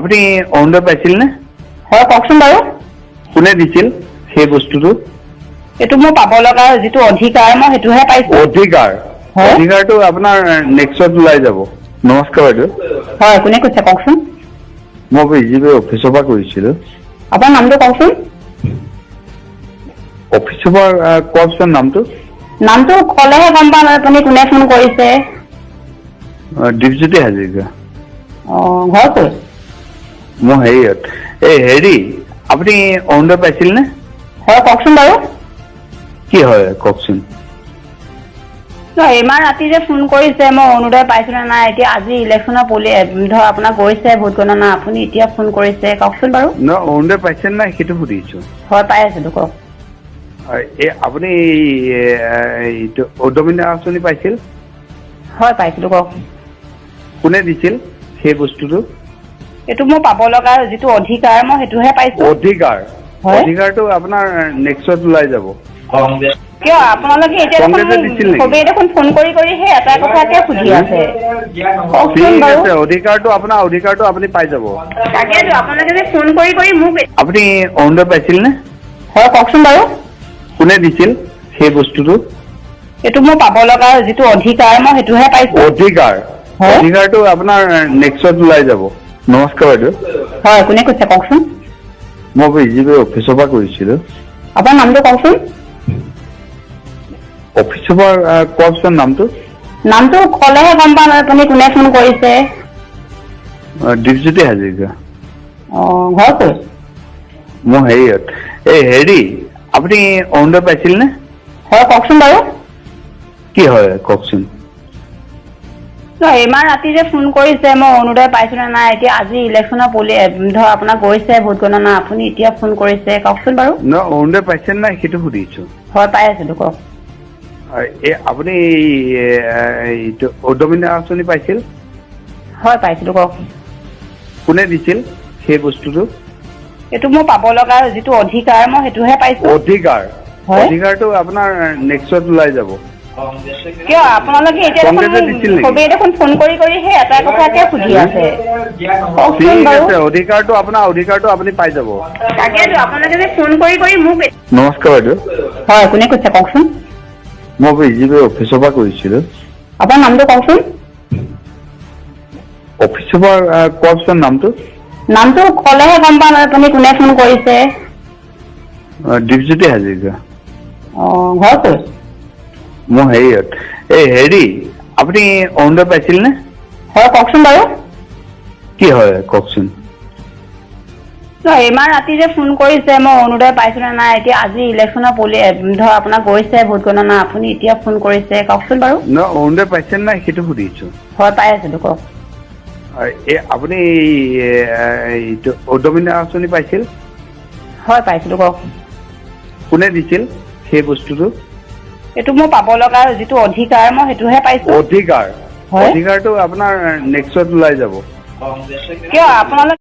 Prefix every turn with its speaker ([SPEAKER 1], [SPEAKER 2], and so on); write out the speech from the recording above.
[SPEAKER 1] আপুনি অৰুণোদয় পাইছিল নে?
[SPEAKER 2] হয় কওকচোন বাৰু।
[SPEAKER 1] কোনে দিছিল সেই বস্তুটো?
[SPEAKER 2] এইটো মোৰ পাব লগা যিটো অধিকাৰ মই সেইটোহে পাইছো।
[SPEAKER 1] অধিকাৰ
[SPEAKER 2] হয়।
[SPEAKER 1] অধিকাৰটো আপোনাৰ নেক্সট ওলাই যাব। নমস্কাৰ বাইদেউ।
[SPEAKER 2] হয় কোনে কৈছে কওকচোন?
[SPEAKER 1] মই বিজেপি অফিচৰ পৰা কৰিছিলো।
[SPEAKER 2] আপোনাৰ নামটো কওকচোন?
[SPEAKER 1] অফিচৰ পৰা কওকচোন নামটো।
[SPEAKER 2] নামটো ক'লেহে গম পাম আপুনি কোনে ফোন কৰিছে।
[SPEAKER 1] দীপজ্যোতি হাজৰিকা।
[SPEAKER 2] ঘৰ ক'ত?
[SPEAKER 1] মই হেৰিয়ত হেৰি আপুনি অৰুণোদয় পাইছিল নে?
[SPEAKER 2] হয় কওকচোন বাৰু।
[SPEAKER 1] কি হয় কওকচোন।
[SPEAKER 2] ইমান ৰাতি যে ফোন কৰিছে মই অৰুণোদয় পাইছো নে নাই, এতিয়া আজি ইলেকশ্যনৰ ধৰ আপোনাৰ গৈছে ভোট গণনা, আপুনি এতিয়া ফোন কৰিছে কওকচোন বাৰু।
[SPEAKER 1] নহয় অৰুণোদয় পাইছে নাই সেইটো সুধিছো।
[SPEAKER 2] হয় পাই আছিলো কওক।
[SPEAKER 1] আপুনি উদ্যমিতা আঁচনি পাইছিল?
[SPEAKER 2] হয় পাইছিলো কওক।
[SPEAKER 1] কোনে দিছিল সেই বস্তুটো?
[SPEAKER 2] এইটো মোৰ পাব লগা যিটো অধিকাৰ মই সেইটোহে পাইছো।
[SPEAKER 1] অধিকাৰ
[SPEAKER 2] হয়।
[SPEAKER 1] অধিকাৰটো আপোনাৰ নেক্সট ওলাই যাব।
[SPEAKER 2] কিয় আপোনালোকে এতিয়া চবেই দেখোন ফোন কৰি সেই এটা কথাকে সুধি আছে। কওকচোন বাৰু।
[SPEAKER 1] অধিকাৰটো আপোনাৰ অধিকাৰটো আপুনি পাই যাব।
[SPEAKER 2] তাকেতো আপোনালোকে যে ফোন কৰি মোক।
[SPEAKER 1] আপুনি অৰুণোদয় পাইছিল নে?
[SPEAKER 2] হয় কওকচোন বাৰু।
[SPEAKER 1] কোনে দিছিল সেই বস্তুটো?
[SPEAKER 2] এইটো মোৰ পাব লগা যিটো অধিকাৰ মই সেইটোহে পাইছো।
[SPEAKER 1] অধিকাৰ
[SPEAKER 2] হয়।
[SPEAKER 1] অধিকাৰটো আপোনাৰ নেক্সট ওলাই যাব। নমস্কাৰ বাইদেউ।
[SPEAKER 2] হয় কোনে কৈছে কওকচোন?
[SPEAKER 1] মই বিজেপি অফিচৰ পৰা কৰিছিলো।
[SPEAKER 2] আপোনাৰ নামটো কওকচোন?
[SPEAKER 1] অফিচৰ পৰা কওকচোন নামটো।
[SPEAKER 2] নামটো ক'লেহে গম পাম আপুনি কোনে ফোন কৰিছে।
[SPEAKER 1] দীপজ্যোতি হাজৰিকা।
[SPEAKER 2] ঘৰ ক'ত?
[SPEAKER 1] মই হেৰিয়ত হেৰি আপুনি অৰুণোদয় পাইছিল নে?
[SPEAKER 2] হয় কওকচোন বাৰু।
[SPEAKER 1] কি হয় কওকচোন।
[SPEAKER 2] ইমান ৰাতি যে ফোন কৰিছে মই অৰুণোদয় পাইছো নে নাই, এতিয়া আজি ইলেকশ্যনৰ ধৰ আপোনাৰ গৈছে ভোট গণনা, আপুনি এতিয়া ফোন কৰিছে কওকচোন বাৰু।
[SPEAKER 1] নহয় অৰুণোদয় পাইছে নাই সেইটো সুধিছো।
[SPEAKER 2] হয় পাই আছিলো কওক।
[SPEAKER 1] আপুনি উদ্যমিতা আঁচনি পাইছিল?
[SPEAKER 2] হয় পাইছিলো কওক।
[SPEAKER 1] কোনে দিছিল সেই বস্তুটো?
[SPEAKER 2] এইটো মোৰ পাব লগা যিটো অধিকাৰ মই সেইটোহে পাইছো।
[SPEAKER 1] অধিকাৰ
[SPEAKER 2] হয়।
[SPEAKER 1] অধিকাৰটো আপোনাৰ নেক্সট ওলাই যাব।
[SPEAKER 2] কিয় আপোনালোকে এতিয়া চবেই দেখোন ফোন কৰি সেই এটা কথাকে সুধি আছে। কওকচোন বাৰু।
[SPEAKER 1] অধিকাৰটো আপোনাৰ অধিকাৰটো আপুনি পাই যাব।
[SPEAKER 2] তাকেতো আপোনালোকে যে ফোন কৰি মোক।
[SPEAKER 1] নমস্কাৰ বাইদেউ।
[SPEAKER 2] হয় কোনে কৈছে কওকচোন?
[SPEAKER 1] মই বিজেপি অফিচৰ পৰা কৰিছিলো।
[SPEAKER 2] আপোনাৰ নামটো কওকচোন?
[SPEAKER 1] অফিচৰ পৰা কওকচোন নামটো।
[SPEAKER 2] নামটো ক'লেহে গম পাম আপুনি কোনে ফোন কৰিছে।
[SPEAKER 1] দীপজ্যোতি হাজৰিকা।
[SPEAKER 2] ঘৰ ক'ত?
[SPEAKER 1] মই হেৰিয়ত হেৰি আপুনি অৰুণোদয় পাইছিল নে?
[SPEAKER 2] হয় কওকচোন বাৰু।
[SPEAKER 1] কি হয় কওকচোন।
[SPEAKER 2] ইমান ৰাতি যে ফোন কৰিছে মই অৰুণোদয় পাইছো নে নাই, এতিয়া আজি ইলেকশ্যনৰ ধৰ আপোনাৰ গৈছে ভোট গণনা, আপুনি এতিয়া ফোন কৰিছে কওকচোন বাৰু।
[SPEAKER 1] নহয় অৰুণোদয় পাইছে নাই সেইটো সুধিছো।
[SPEAKER 2] হয় পাই আছিলো কওক।
[SPEAKER 1] আপুনি উদ্যমিতা আঁচনি পাইছিল?
[SPEAKER 2] হয় পাইছিলো কওক।
[SPEAKER 1] কোনে দিছিল সেই বস্তুটো?
[SPEAKER 2] এইটো মোৰ পাব লগা যিটো অধিকাৰ মই সেইটোহে পাইছো।
[SPEAKER 1] অধিকাৰ
[SPEAKER 2] হয়।
[SPEAKER 1] অধিকাৰটো আপোনাৰ নেক্সট ওলাই যাব।
[SPEAKER 2] কিয় আপোনালোকে